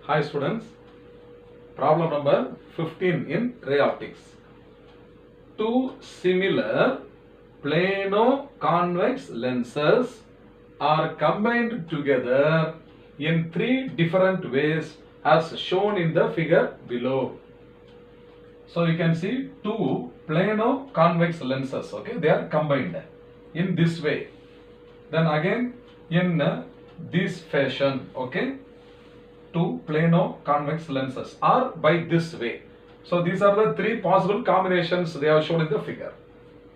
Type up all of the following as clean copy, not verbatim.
Hi students, problem number 15 in ray optics. Two similar plano-convex lenses are combined together in three different ways as shown in the figure below. So you can see two plano-convex lenses, okay, they are combined in this way. Then again in this fashion, okay. Two plano-convex lenses are by this way. So these are the three possible combinations they have shown in the figure.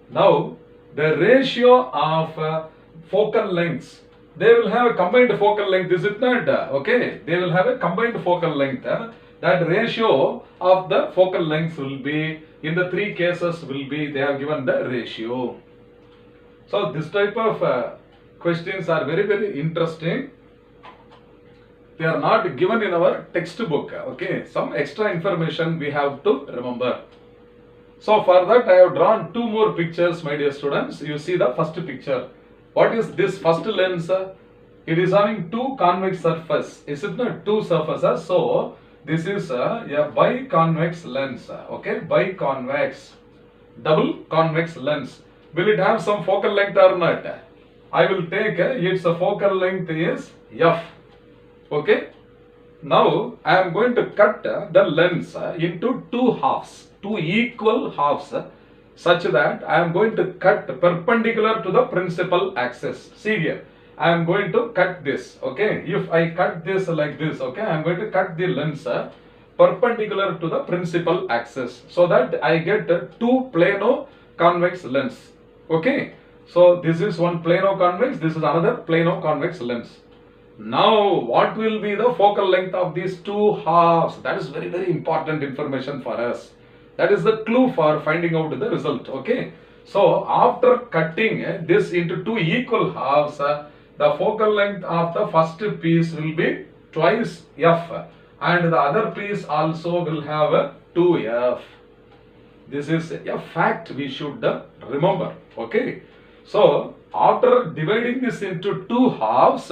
Now the ratio of focal lengths, they will have a combined focal length, is it not? Okay, they will have a combined focal length. That ratio of the focal lengths will be, in the three cases will be, they have given the ratio. So this type of questions are very interesting. They are not given in our textbook, okay. Some extra information we have to remember. So for that I have drawn two more pictures, my dear students. You see the first picture. What is this first lens? It is having two convex surface. Is it not? Two surfaces. So this is a biconvex lens, okay. Biconvex, double convex lens. Will it have some focal length or not? I will take its focal length is f. Okay, now I am going to cut the lens into two halves, two equal halves, such that I am going to cut perpendicular to the principal axis. See here, I am going to cut this, okay. If I cut this like this, okay, I am going to cut the lens perpendicular to the principal axis, so that I get two plano-convex lens, okay. So this is one plano-convex, this is another plano-convex lens. Now, what will be the focal length of these two halves? That is very important information for us. That is the clue for finding out the result, okay. So, after cutting this into two equal halves, the focal length of the first piece will be twice f, and the other piece also will have 2f. This is a fact we should remember, okay. So, after dividing this into two halves,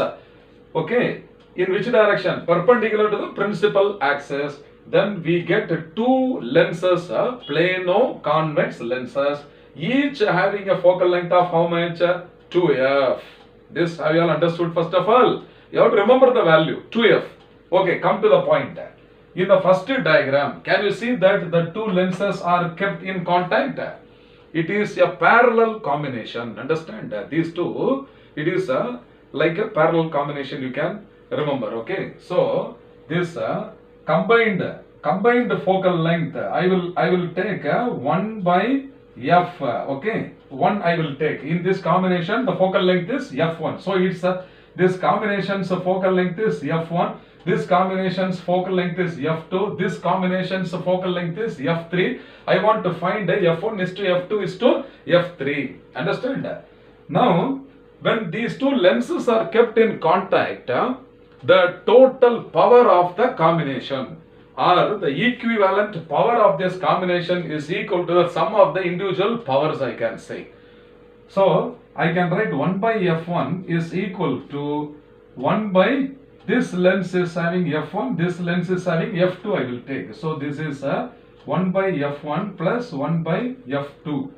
okay, in which direction? Perpendicular to the principal axis. Then we get two lenses, plano-convex lenses, each having a focal length of how much? 2f. This have you all understood? First of all, you have to remember the value 2f. Okay, come to the point. In the first diagram, can you see that the two lenses are kept in contact? It is a parallel combination. Understand? These two, it is like a parallel combination, you can remember, okay. So this combined focal length, I will take 1 by f, okay. 1 I will take. In this combination the focal length is f1. So it's this combination's focal length is f1, this combination's focal length is f2, this combination's focal length is f3. I want to find f1 is to f2 is to f3. Understand? Now when these two lenses are kept in contact, the total power of the combination or the equivalent power of this combination is equal to the sum of the individual powers, I can say. So I can write 1 by f1 is equal to 1 by this lens is having f1, this lens is having f2 I will take. So this is 1 by f1 plus 1 by f2.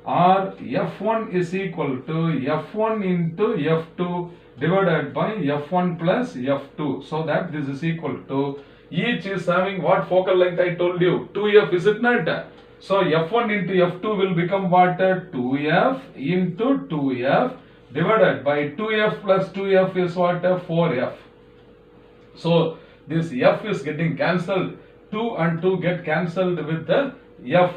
Or f1 is equal to f1 into f2 divided by f1 plus f2. So that this is equal to, each is having what focal length I told you? 2f, is it not? So f1 into f2 will become what? 2f into 2f divided by 2f plus 2f is what? 4f. So this f is getting cancelled. 2 and 2 get cancelled with the f.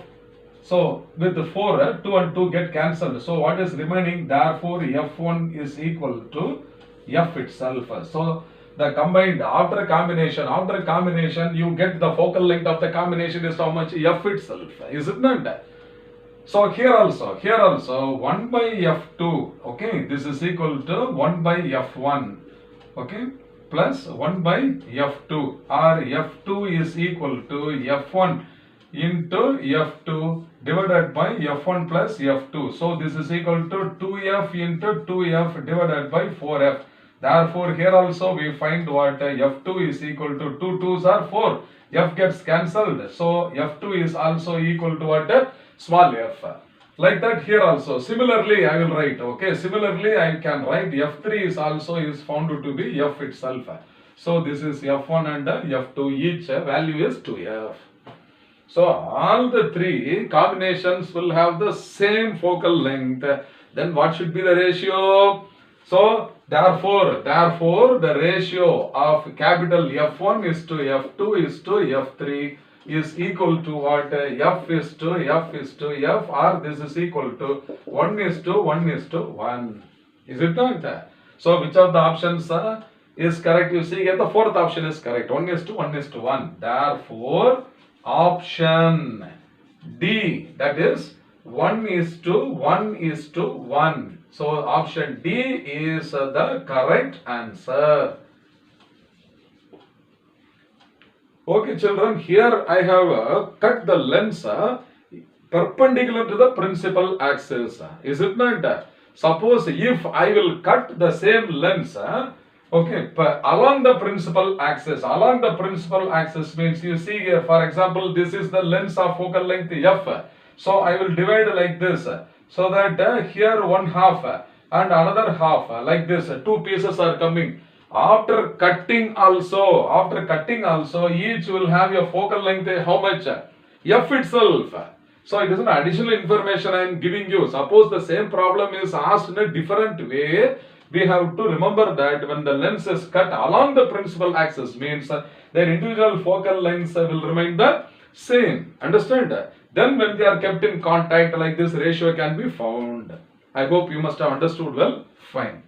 So with the 4, 2 and 2 get cancelled. So what is remaining? Therefore f1 is equal to f itself. So the combined, after combination you get the focal length of the combination is how much? F itself. Is it not? So here also 1 by f2, okay, this is equal to 1 by f1, okay, plus 1 by f2, or f2 is equal to f1 into f2 divided by f1 plus f2. So this is equal to 2f into 2f divided by 4f. Therefore, here also we find what f2 is equal to 2 2s are 4. F gets cancelled. So, f2 is also equal to what? Small f. Like that here also. Similarly, I will write. Okay. Similarly, I can write f3 is also is found to be f itself. So, this is f1 and f2. Each value is 2f. So, all the three combinations will have the same focal length. Then what should be the ratio? So, therefore, the ratio of capital F1 is to F2 is to F3 is equal to what? F is to F or this is equal to 1 is to 1 is to 1. Is it not? So, which of the options is correct? You see here the fourth option is correct. 1 is to 1 is to 1. Therefore, option D, that is 1 is to 1 is to 1. So, option D is the correct answer. Okay, children, here I have cut the lens perpendicular to the principal axis. Is it not? Suppose if I will cut the same lens, okay, along the principal axis means you see here, for example, this is the lens of focal length f. So I will divide like this, so that here one half and another half like this, two pieces are coming. After cutting also, each will have a focal length how much? F itself. So it is an additional information I am giving you. Suppose the same problem is asked in a different way, we have to remember that when the lens is cut along the principal axis means their individual focal lengths will remain the same. Understand? Then when they are kept in contact, like this ratio can be found. I hope you must have understood well. Fine.